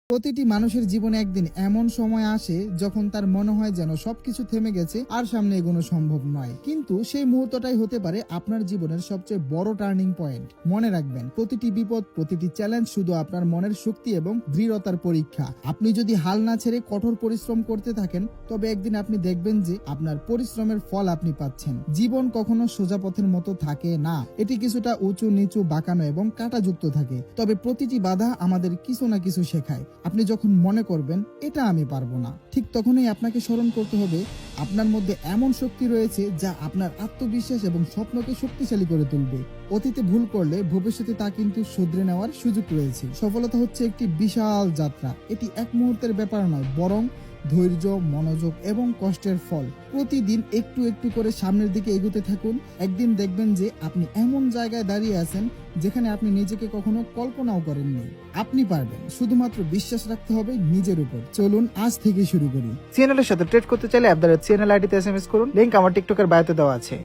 প্রতিটি মানুষের জীবনে একদিন এমন সময় আসে যখন তার মনে হয় যেন সবকিছু থেমে গেছে আর সামনে এগোনো সম্ভব নয়, কিন্তু সেই মুহূর্তটাই হতে পারে আপনার জীবনের সবচেয়ে বড় টার্নিং পয়েন্ট। মনে রাখবেন, প্রতিটি বিপদ, প্রতিটি চ্যালেঞ্জ শুধু আপনার মনের শক্তি এবং দৃঢ়তার পরীক্ষা। আপনি যদি হাল না ছেড়ে কঠোর পরিশ্রম করতে থাকেন, তবে একদিন আপনি দেখবেন যে আপনার পরিশ্রমের ফল আপনি পাচ্ছেন। জীবন কখনো সোজা পথের মতো থাকে না, এটি কিছুটা উঁচু নিচু, বাঁকানো এবং কাঁটাযুক্ত থাকে। তবে প্রতিটি বাধা আমাদের কিছু না কিছু শেখায়। আপনি যখন মনে করবেন এটা আমি পারবো না, ঠিক তখনই আপনাকে স্মরণ করতে হবে আপনার মধ্যে এমন শক্তি রয়েছে যা আপনার আত্মবিশ্বাস এবং স্বপ্নকে শক্তিশালী করে তুলবে। অতীতে ভুল করলে ভবিষ্যতে তা কিন্তু শুধরে নেওয়ার সুযোগ রয়েছে। সফলতা হচ্ছে একটি বিশাল যাত্রা, এটি এক মুহূর্তের ব্যাপার নয়, বরং ধৈর্য, মনোযোগ এবং কষ্টের ফল। প্রতিদিন একটু একটু করে সামনের দিকে এগোতে থাকুন। একদিন দেখবেন যে আপনি এমন জায়গায় দাঁড়িয়ে আছেন যেখানে আপনি নিজেকে কখনো কল্পনাও করেননি। আপনি পারবেন, শুধুমাত্র বিশ্বাস রাখতে হবে নিজের উপর। চলুন আজ থেকে শুরু করি। সিএনএল এর সাথে ট্রেড করতে চাইলে @CNL আইডিতে SMS করুন। লিংক আমার টিকটকের বায়োতে দেওয়া আছে।